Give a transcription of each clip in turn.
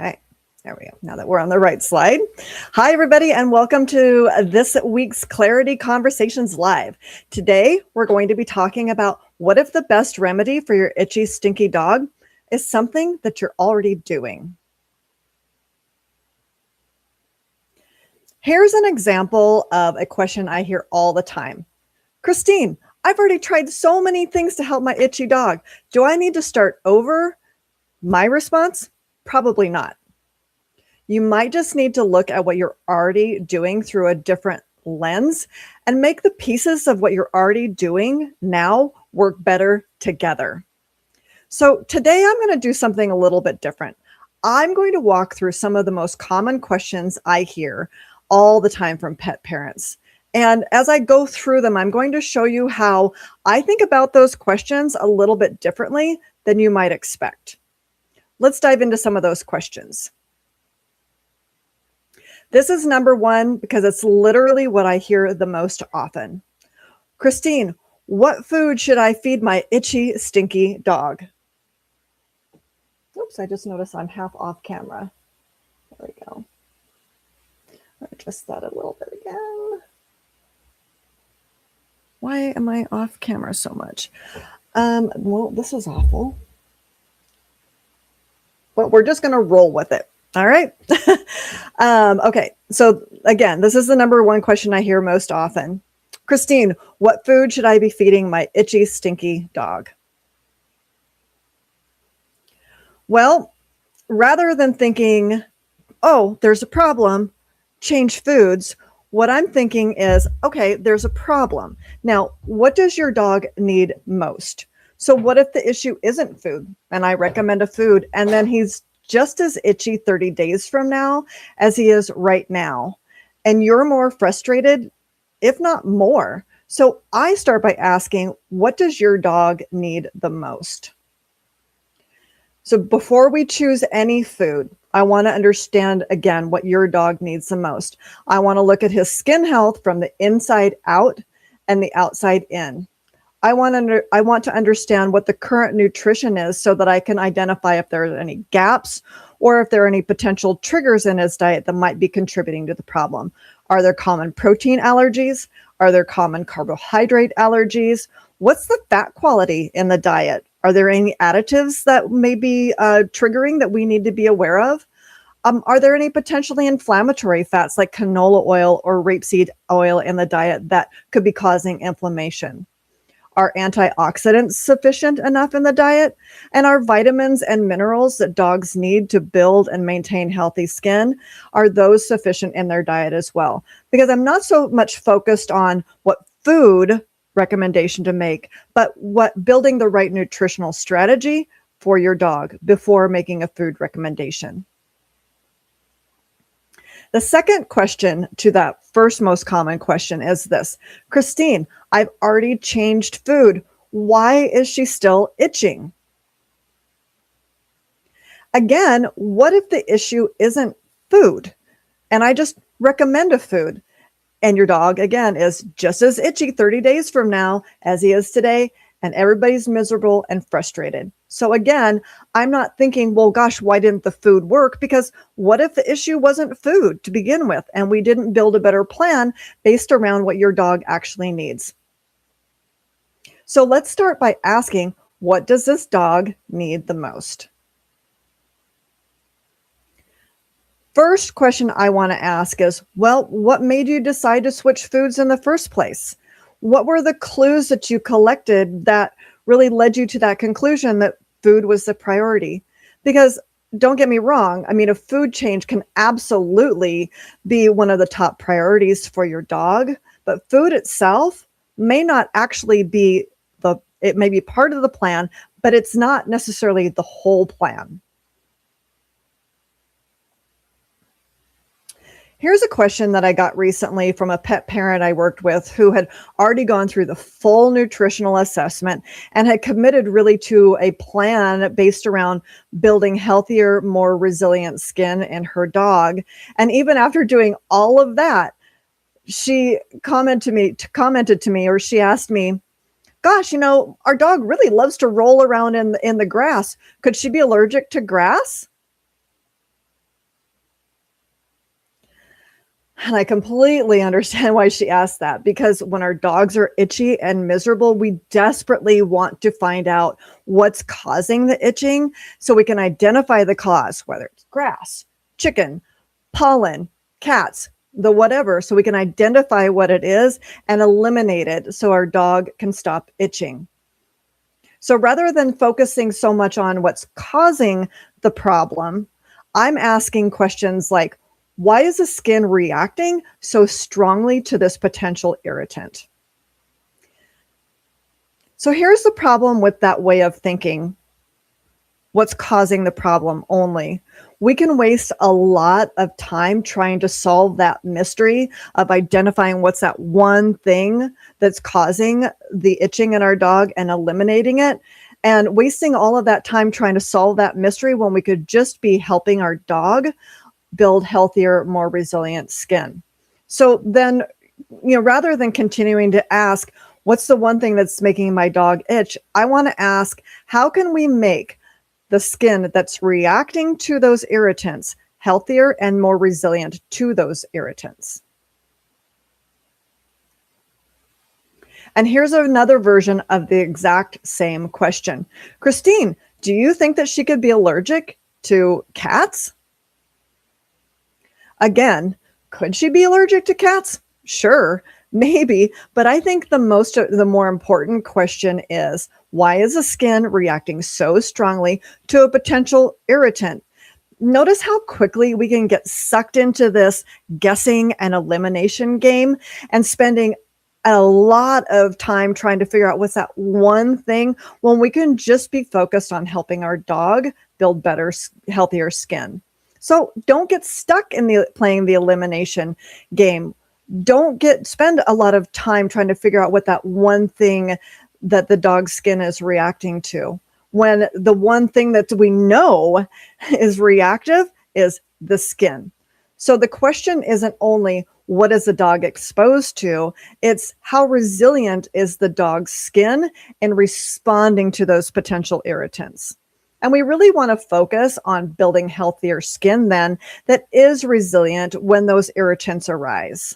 Okay, there we go. Now that we're on the right slide. Hi, everybody, and welcome to this week's Clarity Conversations Live. Today, we're going to be talking about what if the best remedy for your itchy, stinky dog is something that you're already doing. Here's an example of a question I hear all the time. Christine, I've already tried so many things to help my itchy dog. Do I need to start over? My response, probably not. You might just need to look at what you're already doing through a different lens and make the pieces of what you're already doing now work better together. So today I'm going to do something a little bit different. I'm going to walk through some of the most common questions I hear all the time from pet parents. And as I go through them, I'm going to show you how I think about those questions a little bit differently than you might expect. Let's dive into some of those questions. This is number one because it's literally what I hear the most often. Christine, what food should I feed my itchy, stinky dog? Oops, I just noticed I'm half off camera. There we go. Adjust that a little bit again. Why am I off camera so much? Well, this is awful. But we're just going to roll with it. All right. Okay. So again, this is the number one question I hear most often. Christine, what food should I be feeding my itchy, stinky dog? Well, rather than thinking, oh, there's a problem, change foods, what I'm thinking is, okay, there's a problem. Now, what does your dog need most? So what if the issue isn't food and I recommend a food and then he's just as itchy 30 days from now as he is right now, and you're more frustrated, if not more? So I start by asking, what does your dog need the most? So before we choose any food, I want to understand again what your dog needs the most. I want to look at his skin health from the inside out and the outside in. I want to understand what the current nutrition is so that I can identify if there are any gaps or if there are any potential triggers in his diet that might be contributing to the problem. Are there common protein allergies? Are there common carbohydrate allergies? What's the fat quality in the diet? Are there any additives that may be triggering that we need to be aware of? Are there any potentially inflammatory fats like canola oil or rapeseed oil in the diet that could be causing inflammation? Are antioxidants sufficient enough in the diet? And are vitamins and minerals that dogs need to build and maintain healthy skin, are those sufficient in their diet as well? Because I'm not so much focused on what food recommendation to make, but what building the right nutritional strategy for your dog before making a food recommendation. The second question to that first most common question is this. Christine, I've already changed food. Why is she still itching? Again, what if the issue isn't food and I just recommend a food and your dog, again, is just as itchy 30 days from now as he is today, and everybody's miserable and frustrated? So again, I'm not thinking, well, gosh, why didn't the food work? Because what if the issue wasn't food to begin with, and we didn't build a better plan based around what your dog actually needs? So let's start by asking, what does this dog need the most? First question I want to ask is, well, what made you decide to switch foods in the first place? What were the clues that you collected that really led you to that conclusion that food was the priority? Because don't get me wrong, I mean, a food change can absolutely be one of the top priorities for your dog, but food itself may not actually be it may be part of the plan, but it's not necessarily the whole plan. Here's a question that I got recently from a pet parent I worked with who had already gone through the full nutritional assessment and had committed really to a plan based around building healthier, more resilient skin in her dog. And even after doing all of that, she commented to me, or she asked me, gosh, our dog really loves to roll around in the grass. Could she be allergic to grass? And I completely understand why she asked that, because when our dogs are itchy and miserable, we desperately want to find out what's causing the itching so we can identify the cause, whether it's grass, chicken, pollen, cats, the whatever, so we can identify what it is and eliminate it so our dog can stop itching. So rather than focusing so much on what's causing the problem, I'm asking questions like, why is the skin reacting so strongly to this potential irritant? So here's the problem with that way of thinking. What's causing the problem only? We can waste a lot of time trying to solve that mystery of identifying what's that one thing that's causing the itching in our dog and eliminating it, and wasting all of that time trying to solve that mystery when we could just be helping our dog build healthier, more resilient skin. So then, rather than continuing to ask, what's the one thing that's making my dog itch? I want to ask, how can we make the skin that's reacting to those irritants healthier and more resilient to those irritants? And here's another version of the exact same question. Christine, do you think that she could be allergic to cats? Again, could she be allergic to cats? Sure, maybe, but I think the more important question is, why is the skin reacting so strongly to a potential irritant? Notice how quickly we can get sucked into this guessing and elimination game and spending a lot of time trying to figure out what's that one thing when we can just be focused on helping our dog build better, healthier skin. So don't get stuck in playing the elimination game. Don't spend a lot of time trying to figure out what that one thing that the dog's skin is reacting to, when the one thing that we know is reactive is the skin. So the question isn't only what is the dog exposed to, it's how resilient is the dog's skin in responding to those potential irritants. And we really want to focus on building healthier skin then that is resilient when those irritants arise.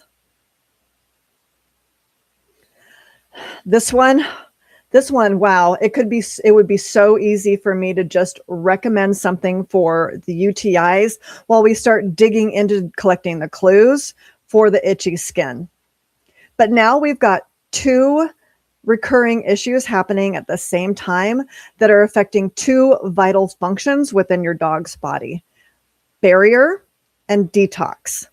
This one, wow, it would be so easy for me to just recommend something for the UTIs while we start digging into collecting the clues for the itchy skin. But now we've got two recurring issues happening at the same time that are affecting two vital functions within your dog's body: barrier and detox.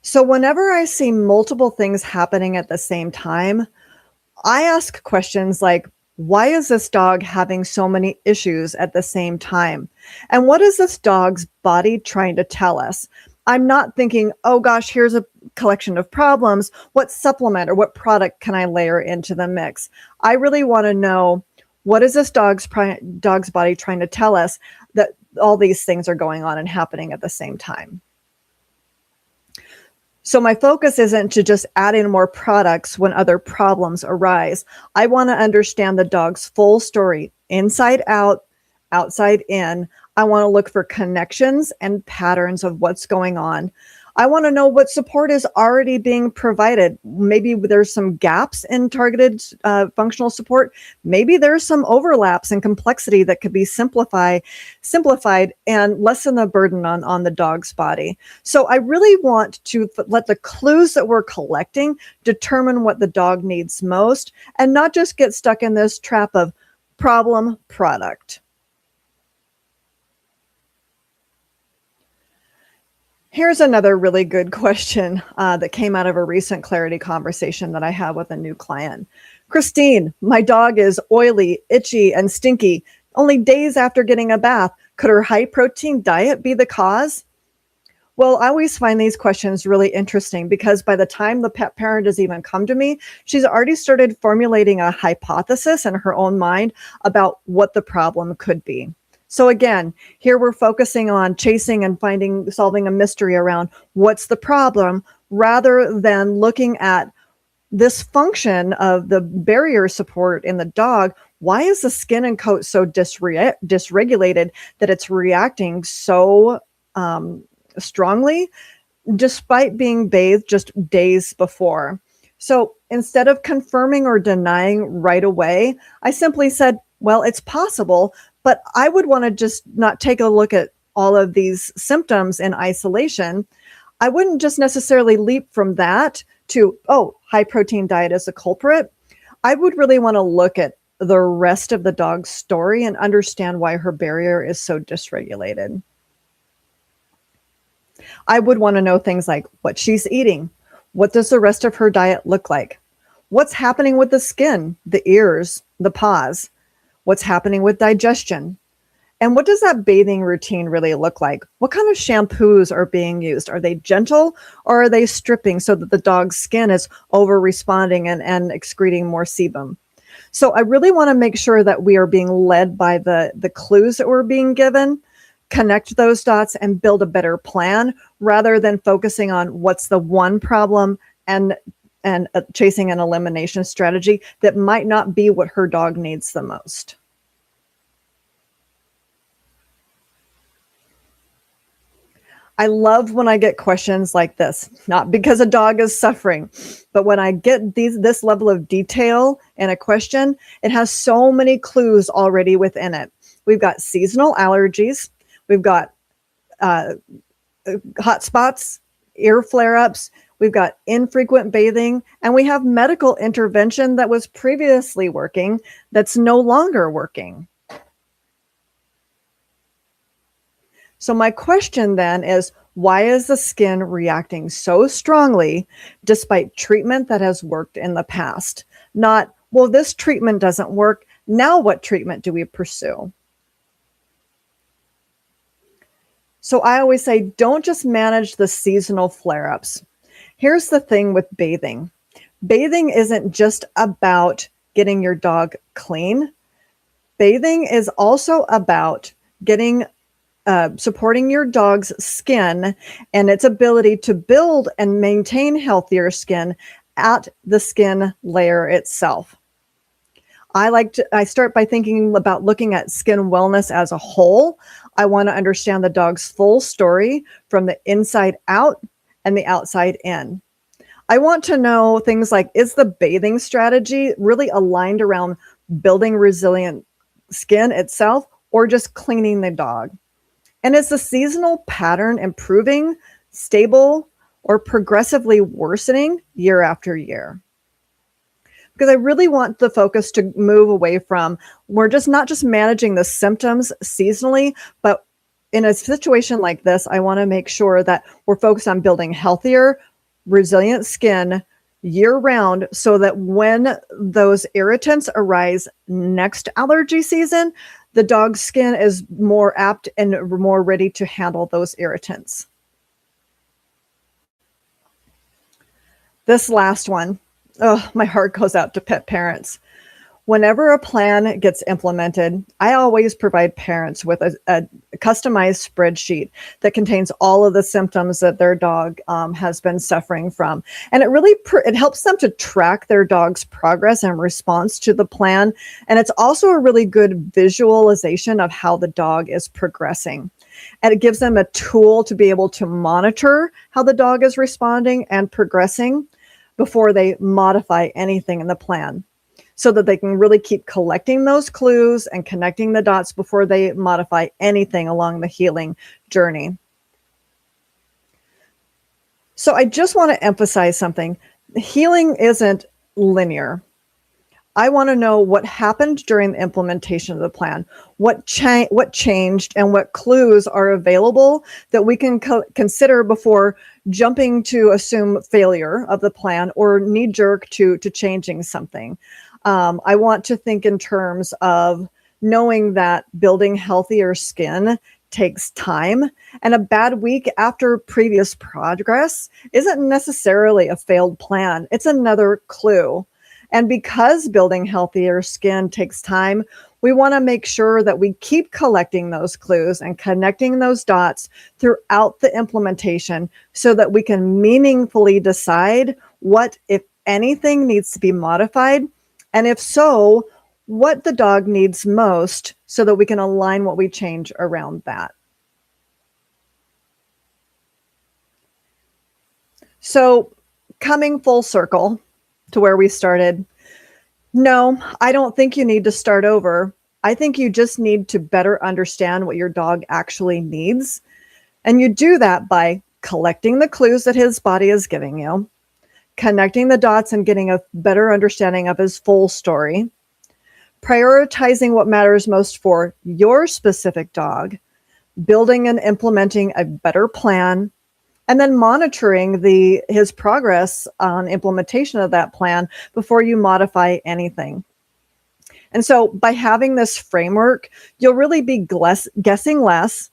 So whenever I see multiple things happening at the same time, I ask questions like, why is this dog having so many issues at the same time? And what is this dog's body trying to tell us? I'm not thinking, oh gosh, here's a collection of problems. What supplement or what product can I layer into the mix? I really want to know, what is this dog's body trying to tell us that all these things are going on and happening at the same time? So my focus isn't to just add in more products when other problems arise. I want to understand the dog's full story, inside out, outside in. I want to look for connections and patterns of what's going on. I want to know what support is already being provided. Maybe there's some gaps in targeted functional support. Maybe there's some overlaps and complexity that could be simplified and lessen the burden on the dog's body. So I really want to let the clues that we're collecting determine what the dog needs most, and not just get stuck in this trap of problem product. Here's another really good question that came out of a recent clarity conversation that I had with a new client. Christine, my dog is oily, itchy, and stinky only days after getting a bath. Could her high protein diet be the cause? Well, I always find these questions really interesting because by the time the pet parent has even come to me, she's already started formulating a hypothesis in her own mind about what the problem could be. So again, here we're focusing on chasing and solving a mystery around what's the problem, rather than looking at this function of the barrier support in the dog. Why is the skin and coat so dysregulated that it's reacting so strongly, despite being bathed just days before. So instead of confirming or denying right away, I simply said, well, it's possible, but I would want to just not take a look at all of these symptoms in isolation. I wouldn't just necessarily leap from that to, oh, high protein diet is a culprit. I would really want to look at the rest of the dog's story and understand why her barrier is so dysregulated. I would want to know things like what she's eating. What does the rest of her diet look like? What's happening with the skin, the ears, the paws? What's happening with digestion? And what does that bathing routine really look like? What kind of shampoos are being used? Are they gentle or are they stripping so that the dog's skin is over responding and excreting more sebum? So I really want to make sure that we are being led by the clues that we're being given, connect those dots and build a better plan rather than focusing on what's the one problem and chasing an elimination strategy that might not be what her dog needs the most. I love when I get questions like this, not because a dog is suffering, but when I get this level of detail in a question, it has so many clues already within it. We've got seasonal allergies, we've got hot spots, ear flare-ups, we've got infrequent bathing, and we have medical intervention that was previously working that's no longer working. So my question then is, why is the skin reacting so strongly despite treatment that has worked in the past? Not, well, this treatment doesn't work. Now what treatment do we pursue? So I always say, don't just manage the seasonal flare-ups. Here's the thing with bathing. Bathing isn't just about getting your dog clean. Bathing is also about supporting your dog's skin and its ability to build and maintain healthier skin at the skin layer itself. I start by thinking about looking at skin wellness as a whole. I want to understand the dog's full story from the inside out and the outside in. I want to know things like, is the bathing strategy really aligned around building resilient skin itself or just cleaning the dog? And is the seasonal pattern improving, stable, or progressively worsening year after year? Because I really want the focus to move away from, we're just not just managing the symptoms seasonally, but in a situation like this, I want to make sure that we're focused on building healthier, resilient skin year round so that when those irritants arise next allergy season, the dog's skin is more apt and more ready to handle those irritants. This last one, oh, my heart goes out to pet parents. Whenever a plan gets implemented, I always provide parents with a customized spreadsheet that contains all of the symptoms that their dog has been suffering from. And it really it helps them to track their dog's progress and response to the plan. And it's also a really good visualization of how the dog is progressing. And it gives them a tool to be able to monitor how the dog is responding and progressing before they modify anything in the plan, so that they can really keep collecting those clues and connecting the dots before they modify anything along the healing journey. So I just want to emphasize something. Healing isn't linear. I want to know what happened during the implementation of the plan, what changed, and what clues are available that we can consider before jumping to assume failure of the plan or knee-jerk to changing something. I want to think in terms of knowing that building healthier skin takes time, and a bad week after previous progress isn't necessarily a failed plan. It's another clue. And because building healthier skin takes time, we want to make sure that we keep collecting those clues and connecting those dots throughout the implementation so that we can meaningfully decide what, if anything, needs to be modified. And if so, what the dog needs most so that we can align what we change around that. So, coming full circle to where we started, no, I don't think you need to start over. I think you just need to better understand what your dog actually needs. And you do that by collecting the clues that his body is giving you, connecting the dots and getting a better understanding of his full story, prioritizing what matters most for your specific dog, building and implementing a better plan, and then monitoring his progress on implementation of that plan before you modify anything. And so by having this framework, you'll really be guessing less.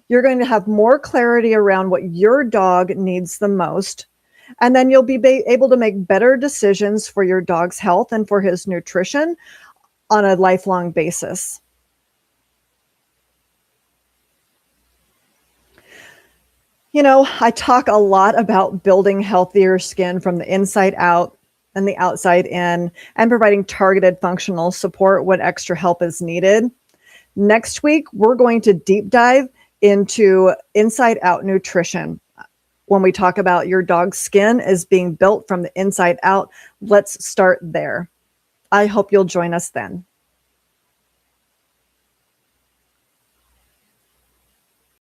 You're going to have more clarity around what your dog needs the most. And then you'll be able to make better decisions for your dog's health and for his nutrition on a lifelong basis. You know, I talk a lot about building healthier skin from the inside out and the outside in, and providing targeted functional support when extra help is needed. Next week, we're going to deep dive into inside out nutrition. When we talk about your dog's skin is being built from the inside out, let's start there. I hope you'll join us then.